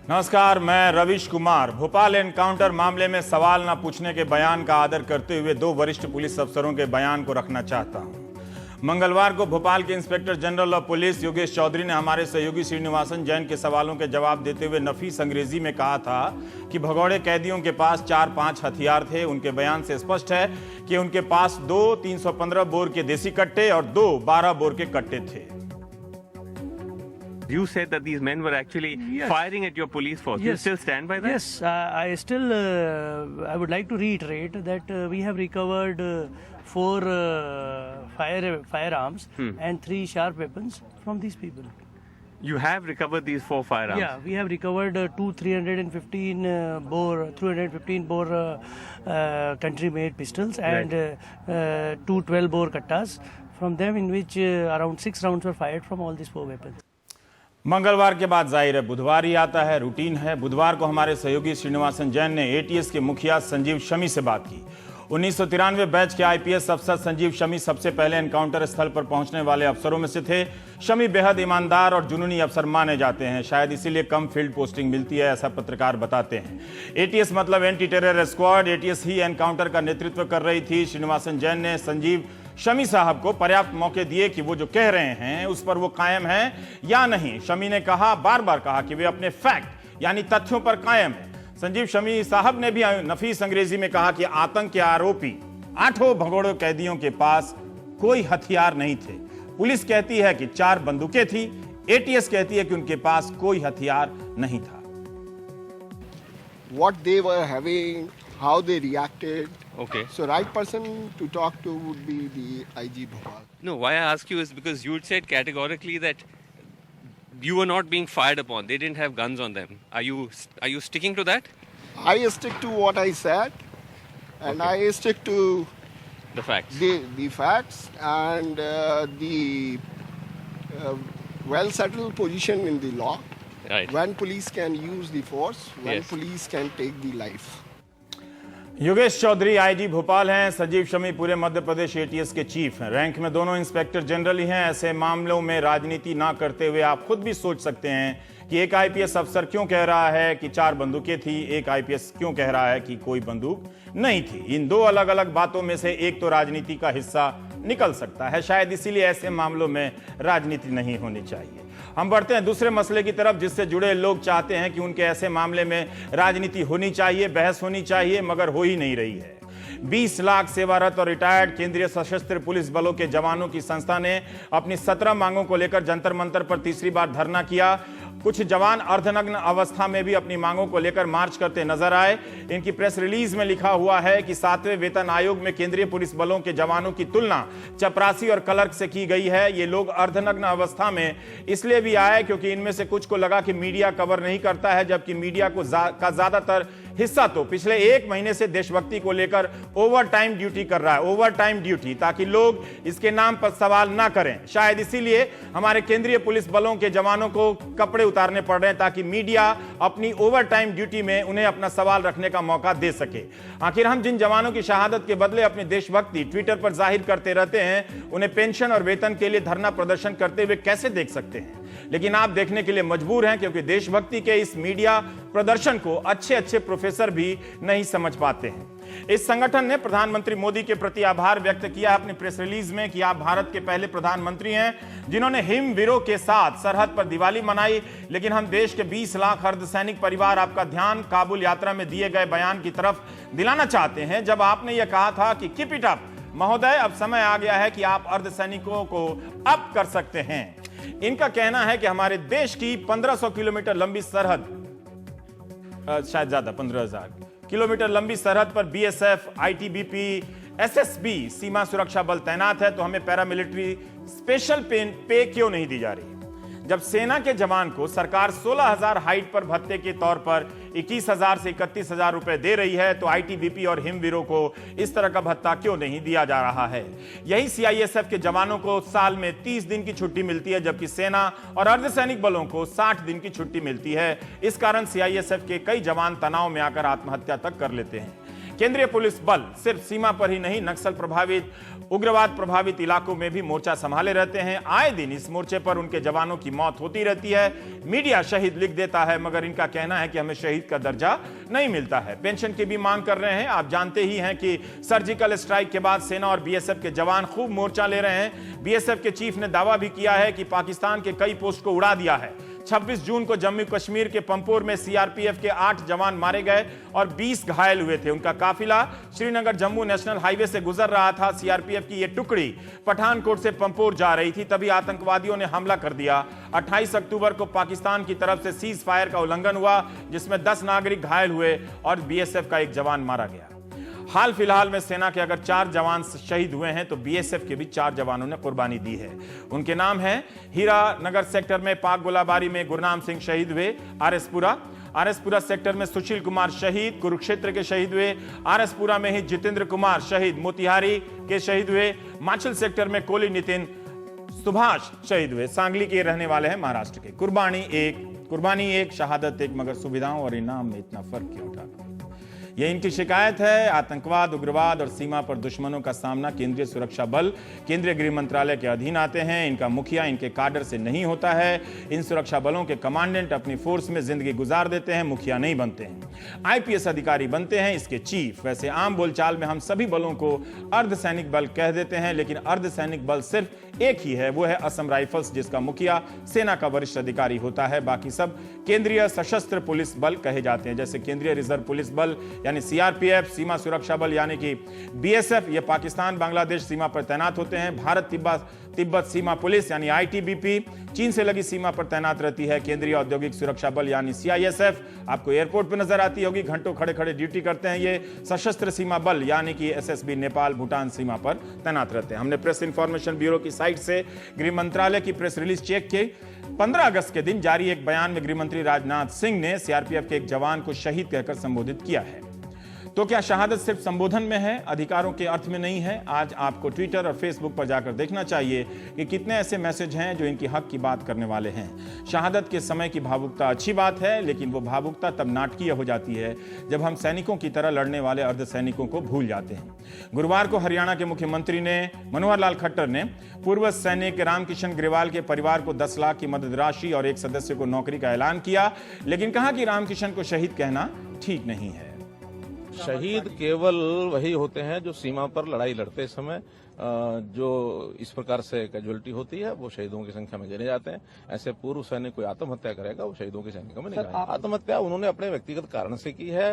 नमस्कार, मैं रविश कुमार। भोपाल एनकाउंटर मामले में सवाल न पूछने के बयान का आदर करते हुए दो वरिष्ठ पुलिस अफसरों के बयान को रखना चाहता हूं। मंगलवार को भोपाल के inspector general of police Yogesh Chaudhary ने हमारे सहयोगी श्रीनिवासन जैन के सवालों के जवाब देते हुए नफीस अंग्रेजी में कहा था कि भगौड़े कैदियों के पास 4-5 हथियार थे। उनके बयान से स्पष्ट है कि उनके पास 2 315 बोर के देसी कट्टे और 2 12 बोर के कट्टे थे। You said that these men were actually firing at your police force. Yes. You still stand by that? Yes, I still I would like to reiterate that we have recovered 4 firearms and 3 sharp weapons from these people. You have recovered these 4 firearms? Yeah, we have recovered 2 315 bore country-made pistols and 2 12 bore kattas from them, in which around 6 rounds were fired from all these 4 weapons. मंगलवार के बाद जाहिर है बुधवार ही आता है, routine है। बुधवार को हमारे सहयोगी श्रीनिवासन जैन ने एटीएस के मुखिया संजीव शमी से बात की। 1993 बैच के आईपीएस अफसर संजीव शमी सबसे पहले एनकाउंटर स्थल पर पहुंचने वाले अफसरों में से थे। शमी बेहद ईमानदार और जुनूनी अफसर माने जाते हैं, शायद इसीलिए कम फील्ड पोस्टिंग मिलती है, ऐसा पत्रकार बताते हैं। एटीएस मतलब एंटी टेरर स्क्वाड, एटीएस ही एनकाउंटर का नेतृत्व कर रही थी। श्रीनिवासन जैन ने संजीव शमी साहब को पर्याप्त मौके दिए कि वो जो कह रहे हैं उस पर वो कायम है या नहीं। शमी ने कहा, बार बार कहा कि वे अपने फैक्ट यानी तथ्यों पर कायम है। संजीव शमी साहब ने भी नफीस अंग्रेजी में कहा कि आतंक के आरोपी 8 भगोड़े कैदियों के पास कोई हथियार नहीं थे। पुलिस कहती है कि 4 बंदूकें थी, एटीएस कहती है कि उनके पास कोई हथियार नहीं था। What they were having, how they reacted. Okay. So right person to talk to would be the IG Bhopal. No, why I ask you is because you said categorically that you were not being fired upon. They didn't have guns on them. Are you sticking to that? I stick to what I said, and Okay. I stick to The facts. the facts and the well settled position in the law. Right. When police can use the force, when Yes. police can take the life. Yogesh Chaudhary IG Bhopal हैं, संजीव शमी पूरे Madhya Pradesh ATS के chief हैं। Rank में दोनों inspector general ही हैं। ऐसे मामलों में राजनीति ना करते हुए आप खुद भी सोच सकते हैं कि एक आईपीएस अफसर क्यों कह रहा है कि 4 बंदूकें थी, एक आईपीएस क्यों कह रहा है कि कोई बंदूक नहीं थी। इन 2 अलग अलग बातों में से एक तो राजनीति का हिस्सा निकल सकता है, शायद इसीलिए ऐसे मामलों में राजनीति नहीं होनी चाहिए। हम बढ़ते हैं दूसरे मसले की तरफ, जिससे जुड़े लोग चाहते हैं कि उनके ऐसे मामले में राजनीति होनी चाहिए, बहस होनी चाहिए, मगर हो ही नहीं रही है। 20 लाख सेवारत और रिटायर्ड केंद्रीय सशस्त्र पुलिस बलों के जवानों की संस्था ने अपनी 17 मांगों को लेकर जंतर मंतर पर तीसरी बार धरना किया। कुछ जवान अर्धनग्न अवस्था में भी अपनी मांगों को लेकर मार्च करते नजर आए। इनकी प्रेस रिलीज में लिखा हुआ है कि 7वें वेतन आयोग में केंद्रीय पुलिस बलों के जवानों की तुलना चपरासी और क्लर्क से की गई है। ये लोग अर्धनग्न अवस्था में इसलिए भी आए क्योंकि इनमें से कुछ को लगा कि मीडिया कवर नहीं करता है, जबकि मीडिया का ज्यादातर हिस्सा तो पिछले 1 महीने से देशभक्ति को लेकर ओवर टाइम ड्यूटी कर रहा है। ओवर टाइम ड्यूटी ताकि लोग इसके नाम पर सवाल ना करें। शायद इसीलिए हमारे केंद्रीय पुलिस बलों के जवानों को कपड़े उतारने पड़ रहे हैं ताकि मीडिया अपनी ओवर टाइम ड्यूटी में उन्हें अपना सवाल रखने का मौका दे सके। आखिर हम जिन जवानों की शहादत के बदले अपनी देशभक्ति ट्विटर पर जाहिर करते रहते हैं, उन्हें पेंशन और वेतन के लिए धरना प्रदर्शन करते हुए कैसे देख सकते हैं? लेकिन आप देखने के लिए मजबूर हैं क्योंकि देशभक्ति के इस मीडिया प्रदर्शन को अच्छे प्रोफेसर भी नहीं समझ पाते हैं। इस संगठन ने प्रधानमंत्री मोदी के प्रति आभार व्यक्त किया अपनी प्रेस रिलीज में कि आप भारत के पहले प्रधानमंत्री हैं जिन्होंने हिमवीरों के साथ सरहद पर दिवाली मनाई। लेकिन हम देश के 20 लाख अर्धसैनिक परिवार आपका ध्यान काबुल यात्रा में दिए गए बयान की तरफ दिलाना चाहते हैं, जब आपने यह कहा था कि कीप इट अप महोदय, अब समय आ गया है कि आप अर्धसैनिकों को अप कर सकते हैं। इनका कहना है कि हमारे देश की 1500 किलोमीटर लंबी सरहद, शायद ज्यादा 15,000 किलोमीटर लंबी सरहद पर बीएसएफ, आईटीबीपी, एसएसबी सीमा सुरक्षा बल तैनात है, तो हमें पैरामिलिट्री स्पेशल पे क्यों नहीं दी जा रही? जब सेना के जवान को सरकार 16,000 हाइट पर भत्ते के तौर पर 21,000 से 31,000 रुपए दे रही है, तो आईटीबीपी और हिमवीरों को इस तरह का भत्ता क्यों नहीं दिया जा रहा है? यही सीआईएसएफ के जवानों को साल में 30 दिन की छुट्टी मिलती है, जबकि सेना और अर्धसैनिक बलों को 60 दिन की छुट्टी मिलती है। इस कारण सीआईएसएफ के कई जवान तनाव में आकर आत्महत्या तक कर लेते हैं। केंद्रीय पुलिस बल सिर्फ सीमा पर ही नहीं, नक्सल प्रभावित, उग्रवाद प्रभावित इलाकों में भी मोर्चा संभाले रहते हैं। आए दिन इस मोर्चे पर उनके जवानों की मौत होती रहती है। मीडिया शहीद लिख देता है, मगर इनका कहना है कि हमें शहीद का दर्जा नहीं मिलता है। पेंशन की भी मांग कर रहे हैं। आप जानते ही हैं कि सर्जिकल स्ट्राइक के बाद सेना और बीएसएफ के जवान खूब मोर्चा ले रहे हैं। बीएसएफ के चीफ ने दावा भी किया है कि पाकिस्तान के कई पोस्ट को उड़ा दिया है। 26 जून को जम्मू कश्मीर के पंपोर में सीआरपीएफ के 8 जवान मारे गए और 20 घायल हुए थे। उनका काफिला श्रीनगर जम्मू नेशनल हाईवे से गुजर रहा था। सीआरपीएफ की यह टुकड़ी पठानकोट से पंपोर जा रही थी, तभी आतंकवादियों ने हमला कर दिया। 28 अक्टूबर को पाकिस्तान की तरफ से सीज फायर का उल्लंघन हुआ, जिसमें 10 नागरिक घायल हुए और बीएसएफ का एक जवान मारा गया। हाल फिलहाल में सेना के अगर 4 जवान शहीद हुए हैं तो बीएसएफ के भी 4 जवानों ने कुर्बानी दी है। उनके नाम हैं हीरा नगर सेक्टर में पाक गोलाबारी में गुरनाम सिंह शहीद हुए, आरएसपुरा सेक्टर में सुशील कुमार शहीद, कुरुक्षेत्र के शहीद हुए, आरएसपुरा में ही जितेंद्र कुमार शहीद, मोतिहारी के शहीद हुए, माछिल सेक्टर में कोली नितिन सुभाष शहीद हुए। सांगली के रहने वाले हैं महाराष्ट्र के। कुर्बानी एक शहादत एक, मगर सुविधाओं और इनाम में इतना फर्क क्यों उठा? यह इनकी शिकायत है। आतंकवाद, उग्रवाद और सीमा पर दुश्मनों का सामना केंद्रीय सुरक्षा बल केंद्रीय गृह मंत्रालय के अधीन आते हैं। इनका मुखिया इनके काडर से नहीं होता है। इन सुरक्षा बलों के कमांडेंट अपनी फोर्स में जिंदगी गुजार देते हैं, मुखिया नहीं बनते हैं। आईपीएस अधिकारी बनते हैं इसके चीफ। वैसे आम बोलचाल में हम सभी बलों को अर्धसैनिक बल कह देते हैं, लेकिन अर्धसैनिक बल सिर्फ एक ही है, वो है असम राइफल्स, जिसका मुखिया सेना का वरिष्ठ अधिकारी होता है। बाकी सब केंद्रीय सशस्त्र पुलिस बल कहे जाते हैं, जैसे केंद्रीय रिजर्व पुलिस बल यानी सीआरपीएफ, सीमा सुरक्षा बल यानी कि बीएसएफ, ये पाकिस्तान बांग्लादेश सीमा पर तैनात होते हैं। भारत तिब्बत सीमा पुलिस यानी आईटीबीपी चीन से लगी सीमा पर तैनात रहती है। केंद्रीय औद्योगिक सुरक्षा बल यानी सीआईएसएफ आपको एयरपोर्ट पर नजर आती होगी, घंटों खड़े खड़े ड्यूटी करते हैं। ये सशस्त्र सीमा बल यानी कि एसएसबी नेपाल भूटान सीमा पर तैनात रहते हैं। हमने प्रेस इंफॉर्मेशन ब्यूरो की साइट से गृह मंत्रालय की प्रेस रिलीज चेक की। 15 अगस्त के दिन जारी एक बयान में गृह मंत्री राजनाथ सिंह ने सीआरपीएफ के एक जवान को शहीद कहकर संबोधित किया है। तो क्या शहादत सिर्फ संबोधन में है, अधिकारों के अर्थ में नहीं है? आज आपको ट्विटर और फेसबुक पर जाकर देखना चाहिए कि कितने ऐसे मैसेज हैं जो इनकी हक की बात करने वाले हैं। शहादत के समय की भावुकता अच्छी बात है, लेकिन वो भावुकता तब नाटकीय हो जाती है जब हम सैनिकों की तरह लड़ने वाले अर्धसैनिकों को भूल जाते हैं। गुरुवार को हरियाणा के मुख्यमंत्री ने मनोहर लाल खट्टर ने पूर्व सैनिक रामकिशन ग्रेवाल के परिवार को 10 लाख की मदद राशि और एक सदस्य को नौकरी का ऐलान किया, लेकिन कहा कि रामकिशन को शहीद कहना ठीक नहीं है। शहीद केवल वही होते हैं जो सीमा पर लड़ाई लड़ते समय जो इस प्रकार से कैजुअलिटी होती है, वो शहीदों की संख्या में गिने जाते हैं। ऐसे पूर्व सैनिक कोई आत्महत्या करेगा, वो शहीदों की संख्या में नहीं आएगा। आत्महत्या उन्होंने अपने व्यक्तिगत कारण से की है।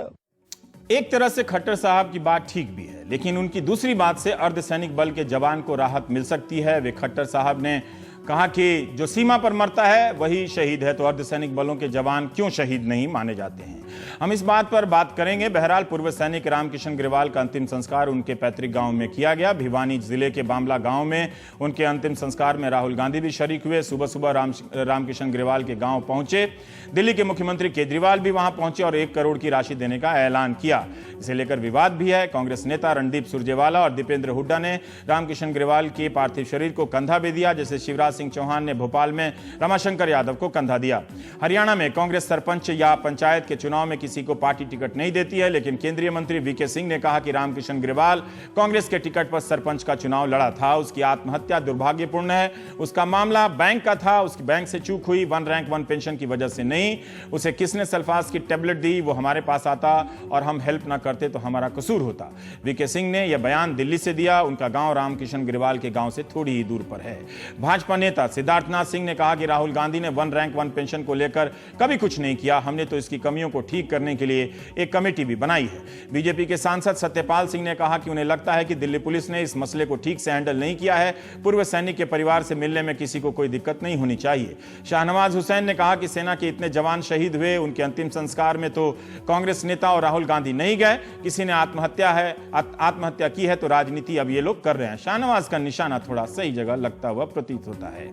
एक तरह से खट्टर साहब की बात ठीक भी है, लेकिन उनकी दूसरी बात से अर्धसैनिक बल के जवान को राहत मिल सकती है। वे खट्टर साहब ने कहा कि जो सीमा पर मरता है वही शहीद है, तो अर्धसैनिक बलों के जवान क्यों शहीद नहीं माने जाते हैं? हम इस बात पर बात करेंगे। बहरहाल पूर्व सैनिक रामकिशन ग्रेवाल का अंतिम संस्कार उनके पैतृक गांव में किया गया। भिवानी जिले के बामला गांव में उनके अंतिम संस्कार में राहुल गांधी भी शरीक हुए। सुबह सुबह रामकिशन ग्रेवाल के गांव पहुंचे। दिल्ली के मुख्यमंत्री केजरीवाल भी वहां पहुंचे और 1 करोड़ की राशि देने का ऐलान किया। इसे लेकर विवाद भी है। कांग्रेस नेता रणदीप सुरजेवाला और दीपेंद्र हुड्डा ने रामकिशन ग्रेवाल के पार्थिव शरीर को कंधा भी दिया, जैसे शिवराज सिंह चौहान ने भोपाल में रमाशंकर यादव को कंधा दिया। हरियाणा में कांग्रेस सरपंच या पंचायत के चुनाव में किसी को पार्टी टिकट नहीं देती है, लेकिन केंद्रीय मंत्री वीके सिंह ने कहा कि रामकिशन ग्रेवाल कांग्रेस के टिकट पर सरपंच का चुनाव लड़ा था। उसकी आत्महत्या दुर्भाग्यपूर्ण है। उसका मामला बैंक का था, उसकी बैंक से चूक हुई, 1 रैंक 1 पेंशन की वजह से नहीं। उसे किसने सल्फास की टेबलेट दी, वो हमारे पास आता और हम हेल्प ना करते तो हमारा कसूर होता। वीके सिंह ने यह बयान दिल्ली से दिया। उनका गांव रामकिशन ग्रेवाल के गांव से थोड़ी ही दूर पर है। भाजपा नेता सिद्धार्थनाथ सिंह ने कहा कि राहुल गांधी ने 1 रैंक 1 पेंशन को लेकर कभी कुछ नहीं किया। हमने तो इसकी कमियों को ठीक करने के लिए एक कमेटी भी बनाई है। बीजेपी के सांसद सत्यपाल सिंह ने कहा कि उन्हें लगता है कि दिल्ली पुलिस ने इस मसले को ठीक से हैंडल नहीं किया है। पूर्व सैनिक के परिवार से मिलने में किसी को कोई दिक्कत नहीं होनी चाहिए। शाहनवाज हुसैन ने कहा कि सेना के इतने जवान शहीद हुए, उनके अंतिम संस्कार में तो कांग्रेस नेता और राहुल गांधी नहीं गए। किसी ने आत्महत्या की है तो राजनीति अब ये लोग कर रहे हैं। शाहनवाज का निशाना थोड़ा सही जगह लगता हुआ प्रतीत होता है।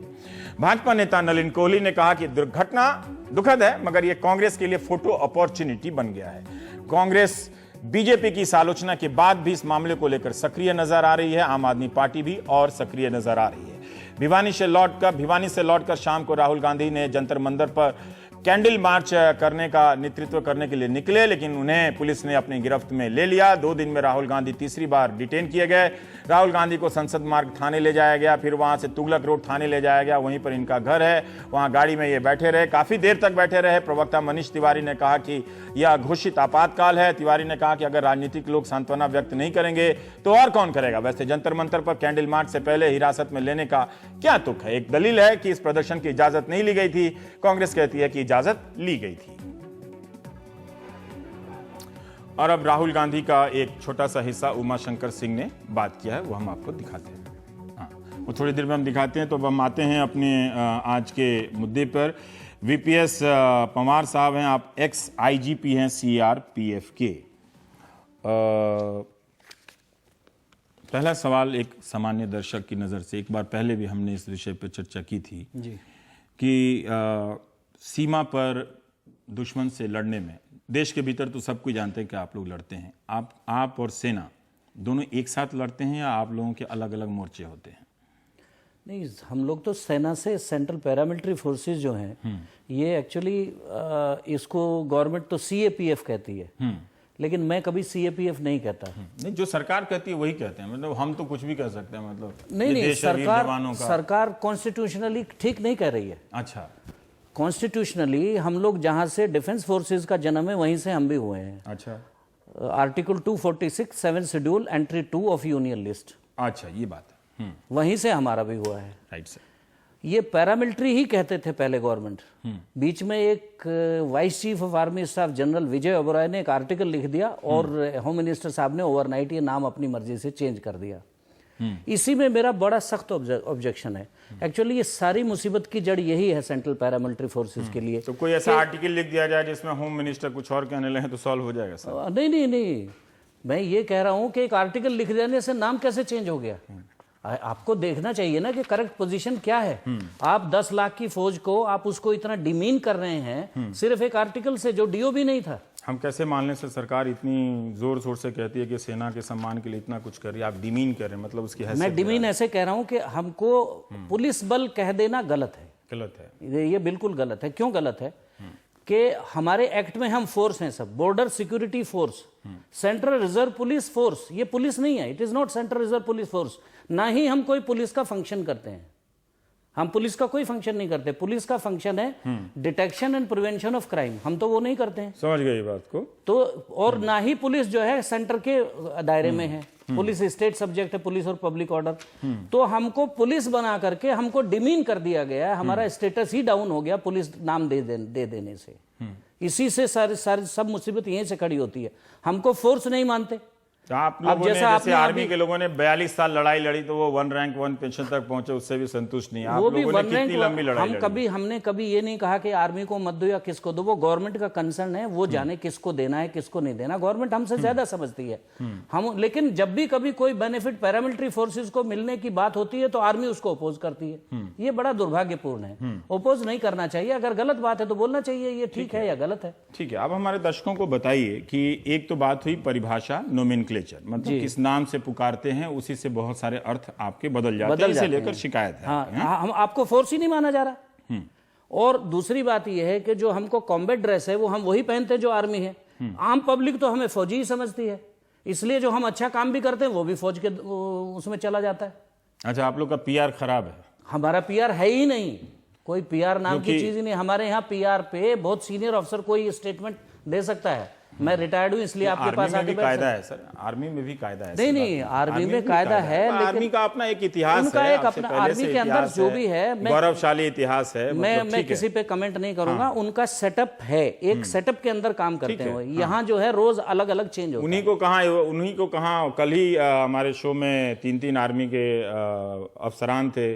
भाजपा नेता नलिन कोहली ने कहा कि दुर्घटना दुखद है, मगर यह कांग्रेस के लिए फोटो अपॉर्चुनिटी बन गया है। कांग्रेस बीजेपी की इस आलोचना के बाद भी इस मामले को लेकर सक्रिय नजर आ रही है। आम आदमी पार्टी भी और सक्रिय नजर आ रही है। भिवानी से लौटकर शाम को राहुल गांधी ने जंतर मंतर पर कैंडल मार्च करने का नेतृत्व करने के लिए निकले, लेकिन उन्हें पुलिस ने अपनी गिरफ्त में ले लिया। 2 दिन में राहुल गांधी तीसरी बार डिटेन किए गए। राहुल गांधी को संसद मार्ग थाने ले जाया गया, फिर वहां से तुगलक रोड थाने ले जाया गया, वहीं पर इनका घर है, वहां गाड़ी में ये बैठे रहे, काफी देर तक बैठे रहे। प्रवक्ता मनीष तिवारी ने कहा कि यह घोषित आपातकाल है। तिवारी ने कहा कि अगर राजनीतिक लोग सांत्वना व्यक्त नहीं करेंगे तो और कौन करेगा। वैसे जंतर मंतर पर कैंडल मार्च से पहले हिरासत में लेने का क्या तुक है? एक दलील है कि इस प्रदर्शन की इजाजत नहीं ली गई थी। कांग्रेस कहती है कि इजाजत ली गई थी। और अब राहुल गांधी का एक छोटा सा हिस्सा उमाशंकर सिंह ने बात किया है, वो हम आपको दिखाते हैं। हाँ, वो थोड़ी देर में हम दिखाते हैं। तो अब हम आते हैं अपने आज के मुद्दे पर। वीपीएस पंवार साहब हैं, आप एक्स आईजीपी हैं सीआरपीएफ के। पहला सवाल एक सामान्य दर्शक की नज़र से, एक बार पहले भी हमने इस विषय पर चर्चा की थी जी कि सीमा पर दुश्मन से लड़ने में, देश के भीतर तो सब कुछ जानते हैं कि आप लोग लड़ते हैं, आप और सेना दोनों एक साथ लड़ते हैं या आप लोगों के अलग अलग मोर्चे होते हैं? नहीं, हम लोग तो सेना से सेंट्रल पैरामिलिट्री फोर्सेस जो हैं ये एक्चुअली इसको गवर्नमेंट तो सीएपीएफ कहती है, लेकिन मैं कभी सीएपीएफ नहीं कहता। नहीं, जो सरकार कहती है वही कहते हैं, मतलब हम तो कुछ भी कह सकते हैं। मतलब नहीं, सरकार कॉन्स्टिट्यूशनली ठीक नहीं कह रही है। अच्छा, कॉन्स्टिट्यूशनली हम लोग जहां से डिफेंस फोर्सेस का जन्म है वहीं से हम भी हुए हैं। अच्छा, article 246 7 schedule entry 2 of union list, अच्छा, ये बात है। वहीं से हमारा भी हुआ है। Right sir. ये पैरामिलिट्री ही कहते थे पहले गवर्नमेंट। बीच में एक vice chief of army staff general Vijay Oberoi ने एक आर्टिकल लिख दिया और होम मिनिस्टर साहब ने ओवरनाइट ये नाम अपनी मर्जी से चेंज कर दिया। इसी में मेरा बड़ा सख्त ऑब्जेक्शन है। एक्चुअली ये सारी मुसीबत की जड़ यही है सेंट्रल पैरामिलिट्री फोर्सेस के लिए। तो कोई ऐसा आर्टिकल लिख दिया जाए जिसमें होम मिनिस्टर कुछ और कहने लगे तो सॉल्व हो जाएगा सर? नहीं, मैं ये कह रहा हूं कि एक आर्टिकल लिख देने से नाम कैसे चेंज हो गया? आपको देखना चाहिए ना कि करेक्ट पोजीशन क्या है। आप 10 लाख की फौज को आप उसको इतना डिमीन कर रहे हैं सिर्फ एक आर्टिकल से जो डीओ भी नहीं था। हम कैसे मान लें सर, सरकार इतनी जोर शोर से कहती है कि सेना के सम्मान के लिए इतना कुछ कर रही है, आप डिमीन कर रहे हैं, मतलब उसकी हैसियत? मैं डिमीन ऐसे कह रहा हूं कि हमको पुलिस बल कह देना गलत है। गलत है, ये बिल्कुल गलत है। क्यों गलत है? कि हमारे एक्ट में हम फोर्स हैं सब, border security force, central reserve police force, ये पुलिस नहीं है। It is not central reserve police force. ना ही हम कोई पुलिस का फंक्शन करते हैं। हम पुलिस का कोई फंक्शन नहीं करते। पुलिस का फंक्शन है detection and prevention of crime, हम तो वो नहीं करते हैं। समझ गए बात को। तो और ना ही पुलिस जो है सेंटर के दायरे में है। पुलिस स्टेट सब्जेक्ट है, पुलिस और पब्लिक ऑर्डर। तो हमको पुलिस बना करके हमको डिमीन कर दिया गया है, हमारा स्टेटस ही डाउन हो गया पुलिस नाम दे देने से। इसी से सारी सब मुसीबत यहीं से खड़ी होती है। हमको फोर्स नहीं मानते। तो आप लोगों ने जैसे आर्मी के लोगों ने 42 साल लड़ाई लड़ी तो वो 1 रैंक 1 पेंशन तक पहुंचे, उससे भी संतुष्ट नहीं। आप लोगों ने कितनी लंबी लड़ाई लड़ी? हमने कभी ये नहीं कहा कि आर्मी को मत दो या किसको दो, वो गवर्नमेंट का कंसर्न है, वो जाने किसको देना है किसको नहीं देना। गवर्नमेंट हमसे ज्यादा समझती है। हम लेकिन जब भी कभी कोई बेनिफिट पैरामिलिट्री फोर्सेस को मिलने की बात होती है तो आर्मी उसको अपोज करती है। ये बड़ा दुर्भाग्यपूर्ण है। अपोज नहीं करना चाहिए। अगर गलत बात है तो बोलना चाहिए ये ठीक है या गलत है। ठीक है, अब हमारे दर्शकों को बताइए कि एक तो बात हुई परिभाषा, नोमेनक्लेचर, मतलब किस नाम से पुकारते हैं उसी से बहुत सारे अर्थ आपके बदल जाते हैं, इसे लेकर शिकायत है। हम आपको फोर्स ही नहीं माना जा रहा। और दूसरी बात यह है कि जो हमको कॉम्बैट ड्रेस है वो हम वही पहनते हैं जो आर्मी है। आम पब्लिक तो हमें फौजी ही समझती है, इसलिए जो हम अच्छा काम भी करते हैं वो भी फौज के उसमें चला जाता है। अच्छा, आप लोग का पीआर खराब है? हमारा पीआर है ही नहीं, कोई पीआर नाम की चीज ही नहीं। हमारे यहाँ पीआर पे बहुत सीनियर अफसर कोई स्टेटमेंट दे सकता है। मैं रिटायर्ड हूँ इसलिए आपके पास आके कायदा है सर, आर्मी में भी कायदा है। नहीं, आर्मी में कायदा है, लेकिन आर्मी का अपना एक इतिहास उनका है, एक अपना आर्मी के अंदर जो भी है गौरवशाली इतिहास है। मैं किसी पे कमेंट नहीं करूंगा। उनका सेटअप है, एक सेटअप के अंदर काम करते हैं। यहाँ जो है रोज अलग अलग चेंज होता है। उन्हीं को कहाँ कल ही हमारे शो में 3 आर्मी के अफसरान थे,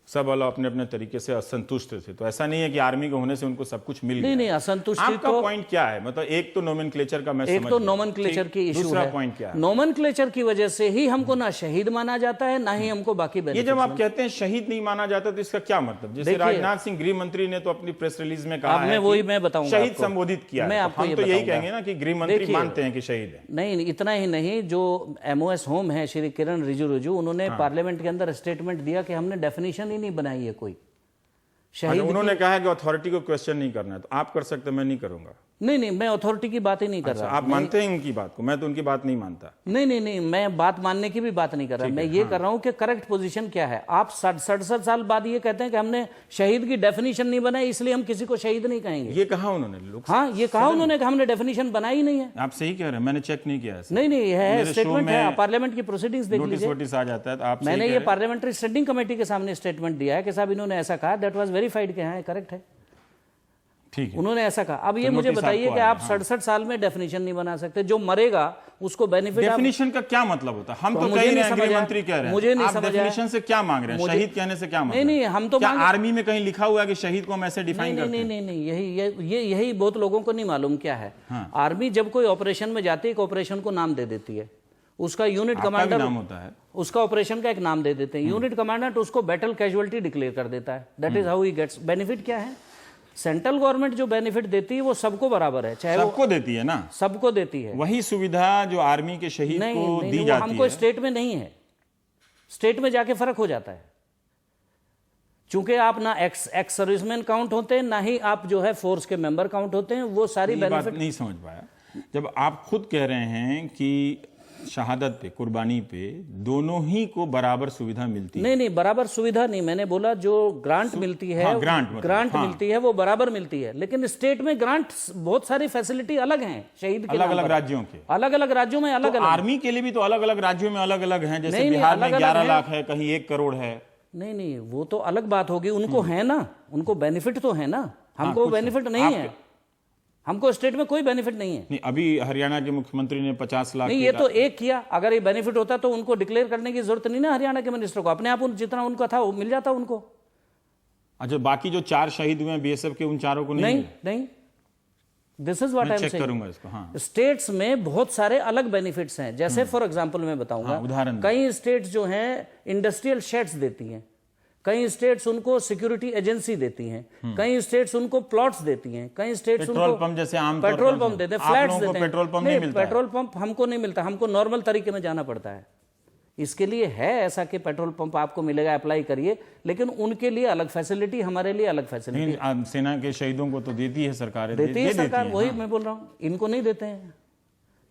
सब वाला अपने अपने तरीके से असंतुष्ट थे। तो ऐसा नहीं है कि आर्मी के होने से उनको सब कुछ मिल गया। नहीं, असंतुष्टि आपका पॉइंट क्या है? मतलब एक तो नोमेनक्लेचर का मैं समझ, एक तो नोमेनक्लेचर की इशू है। दूसरा पॉइंट क्या है? नोमेनक्लेचर की वजह से ही हमको ना शहीद माना जाता है ना ही हमको बाकी ये जब आप कहते हैं शहीद नहीं माना जाता तो इसका क्या मतलब? जैसे राजनाथ सिंह गृह मंत्री ने तो अपनी प्रेस रिलीज में कहा है वही मैं बताऊंगा, शहीद संबोधित किया। हम तो यही कहेंगे ना कि गृह मंत्री मानते हैं कि शहीद है। नहीं, इतना ही नहीं, जो MOS होम है श्री किरण रिजिजू, उन्होंने पार्लियामेंट के अंदर स्टेटमेंट दिया कि हमने डेफिनेशन ही नहीं बनाई है कोई। शहीद उन्होंने कहा है कि अथॉरिटी को क्वेश्चन नहीं करना है, तो आप कर सकते, मैं नहीं करूंगा। नहीं, मैं अथॉरिटी की बात ही नहीं कर रहा। आप मानते हैं उनकी बात को? मैं तो उनकी बात नहीं मानता। नहीं, मैं बात मानने की भी बात नहीं कर रहा। मैं ये कर रहा हूं कि करेक्ट पोजीशन क्या है। आप 67 साल बाद ये कहते हैं कि हमने शहीद की डेफिनेशन नहीं बनाई, इसलिए हम किसी को शहीद नहीं कहेंगे। ये कहा उन्होंने? हाँ, ये कहा उन्होंने कि हमने डेफिनेशन बनाई नहीं है। आप सही कह रहे हैं, मैंने चेक नहीं किया है। नहीं, है स्टेटमेंट है, पार्लियामेंट की प्रोसीडिंग्स देख लीजिए। नोटिस आ जाता है, तो आप मैंने ये पार्लियामेंट्री स्टैंडिंग कमेटी के सामने स्टेटमेंट दिया है कि साहब इन्होंने ऐसा कहा, दैट वाज वेरीफाइड कि हाँ करेक्ट है, ठीक है, उन्होंने ऐसा कहा। अब ये मुझे बताइए कि आप 67 साल में डेफिनेशन नहीं बना सकते, जो मरेगा उसको बेनिफिट। डेफिनेशन का क्या मतलब होता है? हम तो कह रहे हैं, गृह मंत्री कह रहे हैं, मुझे नहीं आप समझ डेफिनेशन से क्या मांग रहे हैं? शहीद कहने से क्या मांग रहे हैं? नहीं, हम तो क्या आर्मी में कहीं लिखा हुआ है कि शहीद को हम ऐसे डिफाइन करते हैं? नहीं, यही बहुत लोगों को नहीं मालूम क्या है। आर्मी जब कोई ऑपरेशन में जाती है, एक ऑपरेशन को नाम दे देती है, उसका यूनिट कमांडर नाम होता है, उसका ऑपरेशन का एक नाम दे देते हैं, यूनिट कमांडेंट उसको बैटल कैजुअलिटी डिक्लेयर कर देता है। That is how he gets benefit. क्या है? सेंट्रल गवर्नमेंट जो बेनिफिट देती है वो सबको बराबर है, चाहे सबको देती है ना, सबको देती है। वही सुविधा जो आर्मी के शहीद को दी जाती है, हमको स्टेट में नहीं है। स्टेट में जाके फर्क हो जाता है, चूंकि आप ना एक्स सर्विसमैन काउंट होते हैं, ना ही आप जो है फोर्स के मेंबर काउंट होते हैं। वो सारी बेनिफिट नहीं समझ पाया। जब आप खुद कह रहे हैं कि शहादत पे, कुर्बानी पे दोनों ही को बराबर सुविधा मिलती है। नहीं, बराबर सुविधा नहीं, मैंने बोला जो ग्रांट मिलती है, ग्रांट मिलती है वो बराबर मिलती है, लेकिन स्टेट में ग्रांट बहुत सारी फैसिलिटी अलग हैं शहीद के, अलग अलग राज्यों के, अलग अलग राज्यों में अलग अलग। आर्मी के लिए भी तो अलग अलग राज्यों में अलग अलग हैं, जैसे बिहार में 11 लाख है, कहीं 1 करोड़ है। नहीं, वो तो अलग बात होगी, उनको है ना, उनको बेनिफिट तो है ना, हमको बेनिफिट नहीं है। हमको स्टेट में कोई बेनिफिट नहीं है। नहीं, अभी हरियाणा के मुख्यमंत्री ने 50 लाख। नहीं, ये तो एक किया। अगर ये बेनिफिट होता तो उनको डिक्लेयर करने की जरूरत नहीं ना हरियाणा के मिनिस्टर को, अपने आप जितना उनका था वो मिल जाता उनको। अच्छा, बाकी जो 4 शहीद हुए हैं बीएसएफ के, उन चारों को नहीं, this is what I am saying. करूंगा इसको। हाँ, स्टेट्स में बहुत सारे अलग बेनिफिट्स हैं। जैसे फॉर एग्जांपल मैं बताऊंगा, उदाहरण कई स्टेट्स जो हैं इंडस्ट्रियल शेड्स देती हैं, कई स्टेट्स उनको सिक्योरिटी एजेंसी देती हैं, कई स्टेट्स उनको प्लॉट्स देती हैं, कई स्टेट्स उनको पेट्रोल पंप जैसे आम पेट्रोल पंप देते हैं, फ्लैट्स देते हैं। पेट्रोल पंप नहीं मिलता। पेट्रोल पंप हमको नहीं मिलता, हमको नॉर्मल तरीके में जाना पड़ता है। इसके लिए है ऐसा कि पेट्रोल पंप आपको मिलेगा, अप्लाई करिए, लेकिन उनके लिए अलग फैसिलिटी, हमारे लिए अलग फैसिलिटी। सेना के शहीदों को तो देती है सरकार, देती है सरकार, वही मैं बोल रहा हूँ, इनको नहीं देते हैं।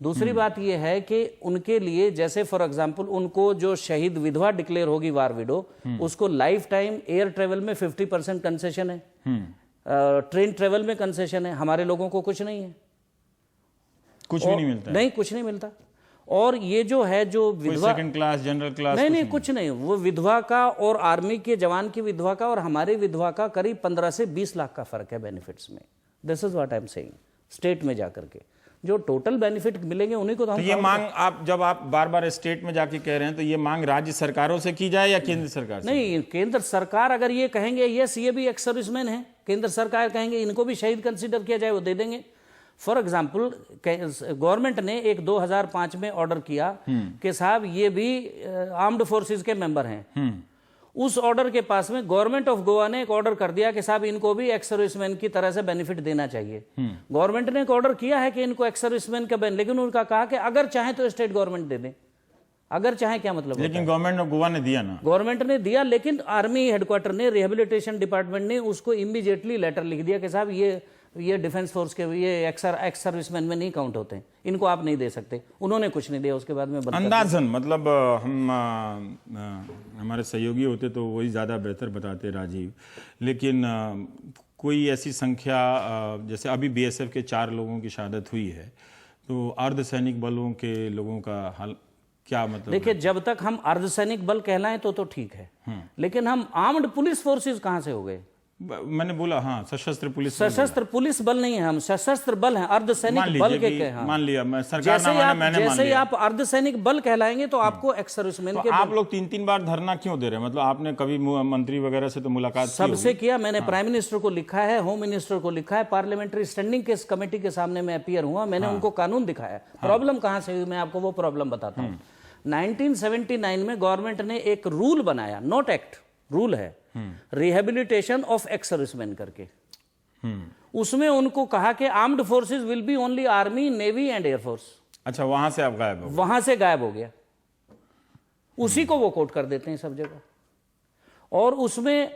दूसरी बात यह है कि उनके लिए, जैसे फॉर एग्जांपल उनको जो शहीद विधवा डिक्लेयर होगी, वार विडो, उसको लाइफ टाइम एयर ट्रेवल में 50% कंसेशन है, ट्रेन ट्रेवल में कंसेशन है। हमारे लोगों को कुछ नहीं है, कुछ भी नहीं मिलता। नहीं, कुछ नहीं मिलता। और ये जो है जो विधवा, सेकंड क्लास, जनरल क्लास, नहीं, कुछ नहीं। वो विधवा का और आर्मी के जवान की विधवा का और हमारे विधवा का करीब 15 से 20 लाख का फर्क है बेनिफिट्स में। This is what I am saying. State में जाकर के जो टोटल बेनिफिट मिलेंगे उन्हीं को तो हम। ये मांग आप जब आप बार बार स्टेट में जाके कह रहे हैं, तो ये मांग राज्य सरकारों से की जाए या केंद्र सरकार से? नहीं, केंद्र सरकार अगर ये कहेंगे यस ये भी एक्स सर्विसमैन है, केंद्र सरकार कहेंगे इनको भी शहीद कंसीडर किया जाए, वो दे देंगे। फॉर एग्जाम्पल गवर्नमेंट ने एक 2005 में ऑर्डर किया कि साहब ये भी आर्म्ड फोर्सेस के मेंबर हैं। उस ऑर्डर के पास में गवर्नमेंट ऑफ गोवा ने एक ऑर्डर कर दिया कि साहब इनको भी एक्स सर्विसमैन की तरह से बेनिफिट देना चाहिए। गवर्नमेंट ने एक ऑर्डर किया है कि इनको एक्स सर्विसमैन का लेकिन उनका कहा कि अगर चाहे तो स्टेट गवर्नमेंट दे दे। अगर चाहे क्या मतलब? लेकिन गवर्नमेंट ऑफ गोवा ने दिया ना, गवर्नमेंट ने दिया, लेकिन आर्मी हेडक्वार्टर ने, रिहेबिलिटेशन डिपार्टमेंट ने उसको इमीडिएटली लेटर लिख दिया कि साहब ये डिफेंस फोर्स के, ये एक्स सर्विसमैन में नहीं काउंट होते हैं, इनको आप नहीं दे सकते। उन्होंने कुछ नहीं दिया। उसके बाद में अंदाजन, मतलब हम हमारे सहयोगी होते तो वही ज़्यादा बेहतर बताते राजीव, लेकिन कोई ऐसी संख्या, जैसे अभी बीएसएफ के 4 लोगों की शहादत हुई है, तो अर्धसैनिक बलों के लोगों का हाल क्या मतलब? देखिए, जब तक हम अर्धसैनिक बल कहलाएं तो ठीक है, लेकिन हम आर्म्ड पुलिस फोर्सेस कहां से हो गए? मैंने बोला हाँ, सशस्त्र पुलिस बल नहीं है, हम सशस्त्र बल हैं, अर्धसैनिक बल के हाँ। मान लिया, मैं सरकार ना माने, मैंने मान लिया। जैसे आप अर्धसैनिक बल कहलाएंगे तो आपको एक्स सर्विसमैन तो के। आप लोग 3-3 बार धरना क्यों दे रहे हैं? मतलब आपने कभी मंत्री वगैरह से तो मुलाकात सबसे किया? मैंने प्राइम मिनिस्टर को लिखा है, होम मिनिस्टर को लिखा है, पार्लियामेंट्री स्टैंडिंग केस कमेटी के सामने मैं अपीयर हुआ, मैंने उनको कानून दिखाया। प्रॉब्लम कहां से हुई मैं आपको वो प्रॉब्लम बताता हूं। 1979 में गवर्नमेंट ने एक रूल बनाया, नॉट एक्ट, रूल है, रिहेबिलिटेशन ऑफ एक्स सर्विसमैन करके। उसमें उनको कहा कि armed forces will be only army, navy and air force. अच्छा, वहां से आप गायब हो? वहां से गायब हो गया। उसी को वो कोट कर देते हैं सब जगह। और उसमें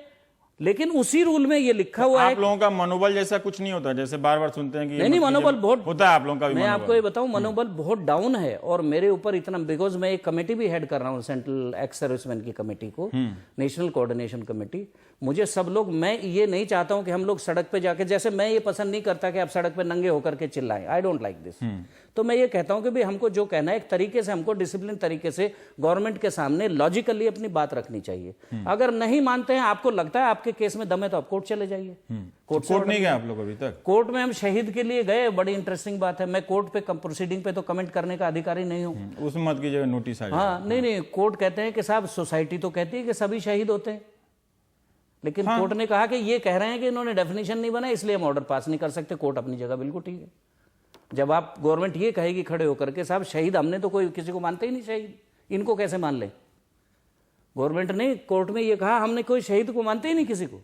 लेकिन उसी रूल में ये लिखा हुआ है। आप लोगों का मनोबल जैसा कुछ नहीं होता, जैसे बार बार सुनते हैं कि नहीं, मनोबल बहुत होता है आप लोगों का भी मैं मनोबल। आपको ये बताऊं, मनोबल बहुत डाउन है। और मेरे ऊपर इतना, बिकॉज मैं एक कमेटी भी हेड कर रहा हूं, सेंट्रल एक्स सर्विसमैन की कमेटी को, नेशनल कोऑर्डिनेशन कमेटी। मुझे सब लोग, मैं ये नहीं चाहता हूं कि हम लोग सड़क पे जाके, जैसे मैं ये पसंद नहीं करता कि आप सड़क पे नंगे होकर के चिल्लाएं, आई डोंट लाइक दिस। तो मैं ये कहता हूं कि भाई हमको जो कहना है एक तरीके से, हमको डिसिप्लिन तरीके से गवर्नमेंट के सामने लॉजिकली अपनी बात रखनी चाहिए। अगर नहीं मानते हैं, आपको लगता है आपके केस में दम है, तो आप कोर्ट चले जाइए। कोर्ट नहीं गए आप लोग अभी तक? कोर्ट में हम शहीद के लिए गए, बड़ी इंटरेस्टिंग बात है। मैं कोर्ट पे प्रोसीडिंग पे तो कमेंट करने का अधिकारी नहीं हूं। उसमें मत कीजिएगा, नोटिस आ जाएगा। हाँ, नहीं, कोर्ट कहते हैं कि साहब सोसाइटी तो कहती है कि सभी शहीद होते हैं, लेकिन कोर्ट ने कहा कि ये कह रहे हैं कि इन्होंने डेफिनेशन नहीं बनाया, इसलिए हम ऑर्डर पास नहीं कर सकते। कोर्ट अपनी जगह बिल्कुल ठीक है। जब आप गवर्नमेंट ये कहेगी खड़े होकर के साहब शहीद, हमने तो कोई किसी को मानते ही नहीं शहीद, इनको कैसे मान ले? गवर्नमेंट ने कोर्ट में ये कहा हमने कोई शहीद को मानते ही नहीं किसी को,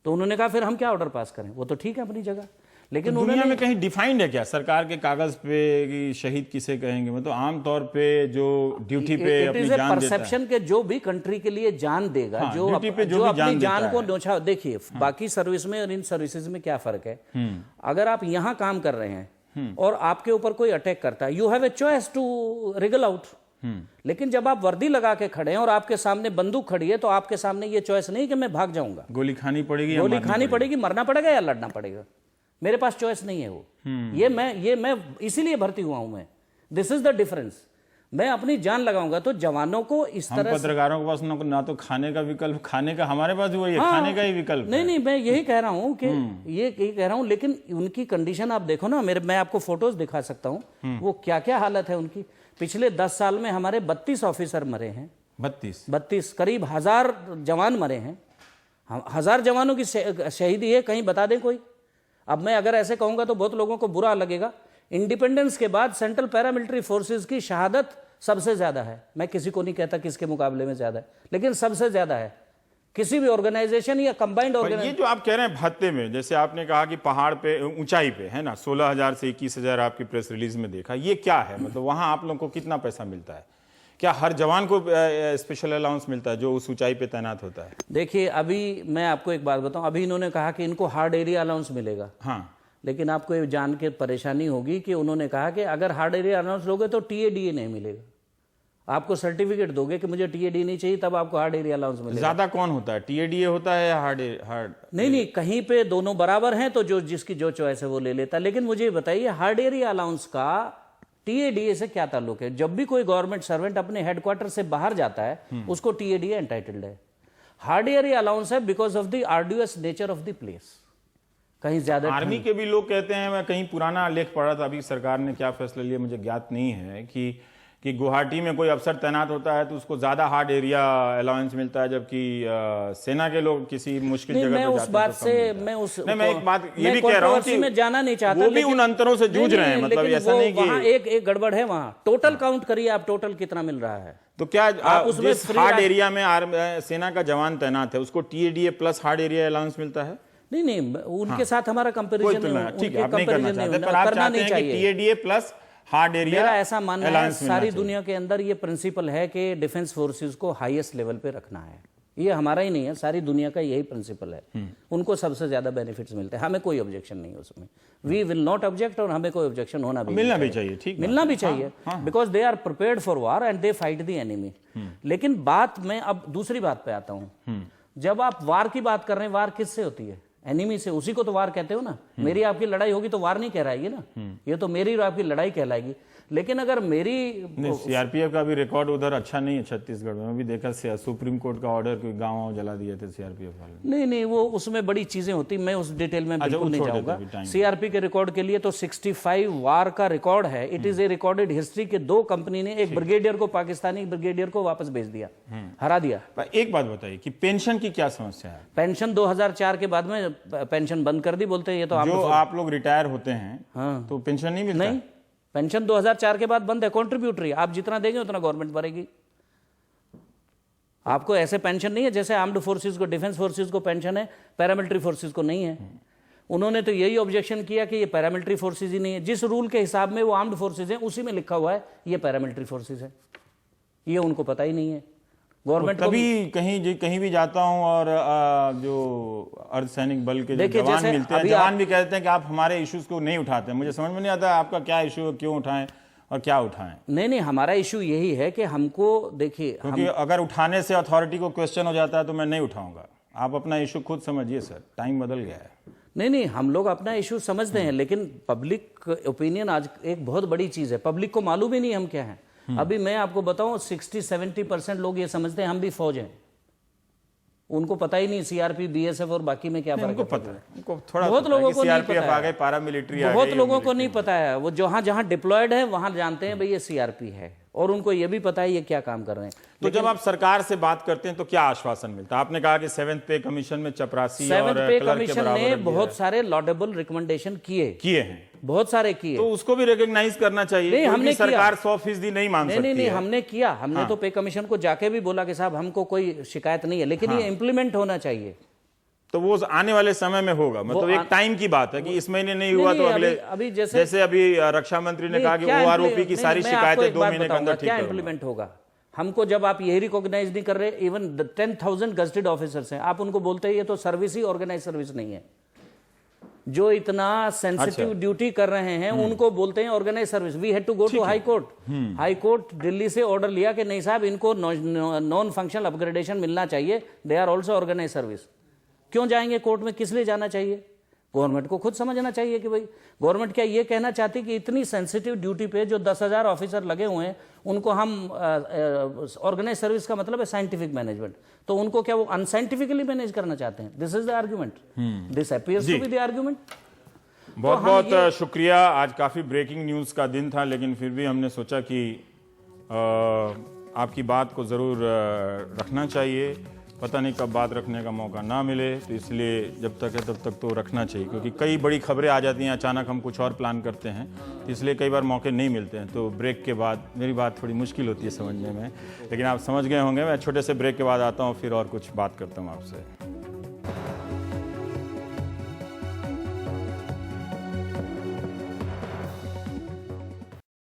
तो उन्होंने कहा फिर हम क्या ऑर्डर पास करें? वो तो ठीक है अपनी जगह, लेकिन तो दुनिया में कहीं डिफाइंड है क्या सरकार के कागज पे कि शहीद किसे कहेंगे? मतलब आमतौर पे जो ड्यूटी पे अपनी जान देता है, परसेप्शन के जो भी कंट्री के लिए जान देगा, हाँ, जो ड्यूटी पे जो भी अपनी जान को है। न्योछावर, देखिए बाकी सर्विस में और इन सर्विसेज में क्या फर्क है। अगर आप यहां काम कर रहे हैं और आपके ऊपर कोई अटैक करता है, you have a choice to wriggle out. लेकिन जब आप वर्दी लगा के खड़े हैं और आपके सामने बंदूक खड़ी है, तो आपके सामने ये चॉइस नहीं कि मैं भाग जाऊंगा, गोली खानी पड़ेगी, गोली खानी पड़ेगी, मरना पड़ेगा या लड़ना पड़ेगा। मेरे पास चॉइस नहीं है वो। ये मैं इसीलिए भर्ती हुआ हूं मैं। This is the difference. मैं अपनी जान लगाऊंगा तो जवानों को इस तरह, पत्रकारों के पास ना तो खाने का विकल्प, खाने का हमारे पास भी वही है, खाने का ही विकल्प नहीं, मैं यही कह रहा हूं कि यही कह रहा हूं, लेकिन उनकी कंडीशन आप देखो ना, मैं आपको फोटोज दिखा सकता हूं, वो क्या क्या हालत है उनकी। पिछले 10 साल में हमारे 32 ऑफिसर मरे हैं। 32 करीब 1000 जवान मरे हैं। 1000 जवानों की शहीदी है, कहीं बता दें कोई? अब मैं अगर ऐसे कहूंगा तो बहुत लोगों को बुरा लगेगा। इंडिपेंडेंस के बाद सेंट्रल पैरामिलिट्री फोर्सेस की शहादत सबसे ज्यादा है। मैं किसी को नहीं कहता किसके मुकाबले में ज्यादा है, लेकिन सबसे ज्यादा है किसी भी ऑर्गेनाइजेशन या कंबाइंड ऑर्गेनाइजेशन। ये जो आप कह रहे हैं भत्ते में, जैसे आपने कहा कि पहाड़ पे, ऊंचाई पे है ना, 16,000 से 21,000 आपकी प्रेस रिलीज में देखा, ये क्या है? मतलब वहां आप लोगों को कितना पैसा मिलता है? क्या हर जवान को स्पेशल अलाउंस मिलता है जो उस ऊंचाई पे तैनात होता है? देखिए, अभी मैं आपको एक बात बताऊं, अभी इन्होंने कहा कि इनको हार्ड एरिया अलाउंस मिलेगा। हाँ, लेकिन आपको ये जान के परेशानी होगी कि उन्होंने कहा कि अगर हार्ड एरिया अलाउंस लोगे तो टीएडीए नहीं मिलेगा। आपको सर्टिफिकेट दोगे कि मुझे टीएडी नहीं चाहिए, तब आपको हार्ड एरिया अलाउंस मिलेगा। ज्यादा कौन होता है, टीएडीए होता है या हार्ड? नहीं, कहीं पे दोनों बराबर हैं, तो जो जिसकी जो चॉइस है वो ले लेता है। लेकिन मुझे बताइए, हार्ड एरिया अलाउंस का टीएडीए से क्या ताल्लुक है? जब भी कोई गवर्नमेंट सर्वेंट अपने हेडक्वार्टर से बाहर जाता है, उसको टीएडीए एंटाइटल्ड है। हार्ड एरिया अलाउंस है because of the arduous nature of the place. कहीं ज्यादा आर्मी के भी लोग कहते हैं, मैं कहीं पुराना लेख पढ़ा था, अभी सरकार ने क्या फैसला लिया मुझे ज्ञात नहीं है, कि गुवाहाटी में कोई अफसर तैनात होता है तो उसको ज्यादा हार्ड एरिया अलाउंस मिलता है, जबकि सेना के लोग किसी मुश्किल जगह मैं पे उस जाते बात हैं तो से कम मिलता है। मैं उस नहीं, मैं एक बात ये मैं भी कह रहा हूँ controversy में जाना नहीं चाहता, वो भी लेकिन- उन अंतरों से जूझ रहे हैं। मतलब लेकिन ऐसा वो नहीं कि वहाँ एक गड़बड़ है। वहाँ टोटल काउंट करिए आप, टोटल कितना मिल रहा है। तो क्या आप उसमें जिस free हार्ड राज- एरिया में सेना का जवान तैनात है उसको TADA plus hard area allowance मिलता है? नहीं, उनके साथ हमारा कोई कंपैरिजन तुलना नहीं, ठीक है, आप नहीं करना चाहते, पर आप करना चाहते नहीं हैं कि चाहिए। टीएडीए प्लस हार्ड एरिया मेरा ऐसा मानना है, अलाउंस मिलना सारी चाहिए। दुनिया के अंदर ये प्रिंसिपल है कि डिफेंस फोर्सेस को हाईएस्ट लेवल पे रखना है। ये हमारा ही नहीं है, सारी दुनिया का यही प्रिंसिपल है। उनको सबसे ज्यादा बेनिफिट्स मिलते हैं, हमें कोई ऑब्जेक्शन नहीं है उसमें। वी विल नॉट ऑब्जेक्ट, और हमें कोई ऑब्जेक्शन होना भी मिलना भी चाहिए, ठीक मिलना भी चाहिए, because they are prepared for war and they fight the enemy. लेकिन बात मैं अब दूसरी बात पे आता हूँ। जब आप वार की बात कर रहे हैं, वार किससे होती है? एनिमी से। उसी को तो वार कहते हो ना। मेरी आपकी लड़ाई होगी तो वार नहीं कहलाएगी ना, ये तो मेरी और आपकी लड़ाई कहलाएगी। लेकिन अगर मेरी सीआरपीएफ का भी रिकॉर्ड उधर अच्छा नहीं है छत्तीसगढ़ में। मैं भी देखा सुप्रीम कोर्ट का ऑर्डर, कोई गांव जला दिए थे सीआरपीएफ वाले। नहीं, वो उसमें बड़ी चीजें होती, मैं उस डिटेल में बिल्कुल वो नहीं छोड़ देते जाऊंगा। अभी टाइम। सीआरपी के रिकॉर्ड के लिए तो 65 वार का रिकॉर्ड है। It is a recorded history के 2 कंपनी ने एक ब्रिगेडियर को, पाकिस्तानी ब्रिगेडियर को वापस भेज दिया, हरा दिया। पर एक बात बताइए कि पेंशन की क्या समस्या है? पेंशन 2004 के बाद में पेंशन बंद कर दी, बोलते हैं ये तो जो आप लोग रिटायर होते हैं तो पेंशन नहीं मिलता? नहीं, पेंशन 2004 के बाद बंद है। कॉन्ट्रीब्यूटरी, आप जितना देंगे उतना गवर्नमेंट भरेगी। आपको ऐसे पेंशन नहीं है जैसे आर्म्ड फोर्सेस को, डिफेंस फोर्सेस को पेंशन है, पैरामिलिट्री फोर्सेस को नहीं है। उन्होंने तो यही ऑब्जेक्शन किया कि ये पैरामिलिट्री फोर्सेस ही नहीं है। जिस रूल के हिसाब में वो आर्म्ड फोर्सेस हैं उसी में लिखा हुआ है ये पैरामिलिट्री फोर्सेस है, ये उनको पता ही नहीं है। गवर्नमेंट को कहीं भी जाता हूं और जो अर्धसैनिक बल के जो देखिए, जवान जैसे मिलते हैं, अभी जवान भी कहते हैं कि आप हमारे इश्यूज को नहीं उठाते। मुझे समझ में नहीं आता आपका क्या इशू है, क्यों उठाएं और क्या उठाएं। नहीं, हमारा इशू यही है कि हमको देखिए, क्योंकि अगर उठाने से अथॉरिटी को क्वेश्चन हो जाता है तो मैं नहीं उठाऊंगा। आप अपना इशू खुद समझिए सर, टाइम बदल गया है। नहीं, हम लोग अपना इशू समझते हैं, लेकिन पब्लिक ओपिनियन आज एक बहुत बड़ी चीज है। पब्लिक को मालूम ही नहीं हम क्या हैं। अभी मैं आपको बताऊं 60-70% लोग ये समझते हैं हम भी फौज हैं। उनको पता ही नहीं सीआरपी, बीएसएफ और बाकी में क्या फर्क है। उनको पता है, उनको थोड़ा बहुत लोगों को नहीं पता सीआरपीएफ आ है, गए, पैरामिलिट्री आ गई, बहुत लोगों को नहीं पता है। वो जहां जहां डिप्लॉयड है वहां जानते हैं भाई ये सीआरपी है, और उनको ये भी पता है ये क्या काम कर रहे हैं। तो जब आप सरकार से बात करते हैं तो क्या आश्वासन मिलता है? आपने कहा कि 7th पे कमीशन में चपरासी और सेवंथ पे क्लर्क के कमीशन बराबर ने रख दिया बहुत है। सारे लॉडेबल रिकमेंडेशन किए हैं, बहुत सारे किए। तो उसको भी रिकॉग्नाइज करना चाहिए। नहीं, क्योंकि हमने सरकार 100% नहीं मान सकती नहीं, है। हमने किया। हमने तो पे कमीशन को जाके भी बोला कि साहब हमको कोई शिकायत नहीं है, लेकिन ये इम्प्लीमेंट होना चाहिए। तो वो आने वाले समय में होगा, मतलब एक टाइम की बात है कि इस महीने नहीं हुआ तो अगले, अभी जैसे अभी रक्षा मंत्री ने कहा कि ओआरओपी की सारी शिकायतें 2 महीने के अंदर ठीक क्या करूंगा। इंप्लीमेंट होगा। हमको जब आप यही रिकॉग्नाइज नहीं कर रहे, इवन 10,000 गजेटेड ऑफिसर्स हैं, आप उनको बोलते हैं ये तो सर्विस ही ऑर्गेनाइज सर्विस नहीं है। जो इतना सेंसिटिव ड्यूटी कर रहे हैं उनको बोलते हैं organise service. We had to go to high court. High court Delhi से ऑर्डर लिया कि नहीं साहब इनको नॉन फंक्शनल अपग्रेडेशन मिलना चाहिए, they are also organise service. क्यों जाएंगे कोर्ट में, किस लिए जाना चाहिए? गवर्नमेंट को खुद समझना चाहिए कि भाई गवर्नमेंट क्या ये कहना चाहती कि इतनी सेंसिटिव ड्यूटी पे जो 10,000 ऑफिसर लगे हुए हैं उनको हम ऑर्गेनाइज सर्विस का मतलब है साइंटिफिक मैनेजमेंट, तो उनको क्या वो अनसाइंटिफिकली मैनेज करना चाहते हैं? This is the argument, this appears to be the argument. बहुत बहुत शुक्रिया। आज काफी ब्रेकिंग न्यूज का दिन था, लेकिन फिर भी हमने सोचा कि आपकी बात को जरूर रखना चाहिए। पता नहीं कब बात रखने का मौका ना मिले, तो इसलिए जब तक है तब तक तो रखना चाहिए, क्योंकि कई बड़ी खबरें आ जाती हैं अचानक, हम कुछ और प्लान करते हैं, तो इसलिए कई बार मौके नहीं मिलते हैं। तो ब्रेक के बाद मेरी बात थोड़ी मुश्किल होती है समझने में, लेकिन आप समझ गए होंगे। मैं छोटे से ब्रेक के बाद आता हूँ, फिर और कुछ बात करता हूँ आपसे।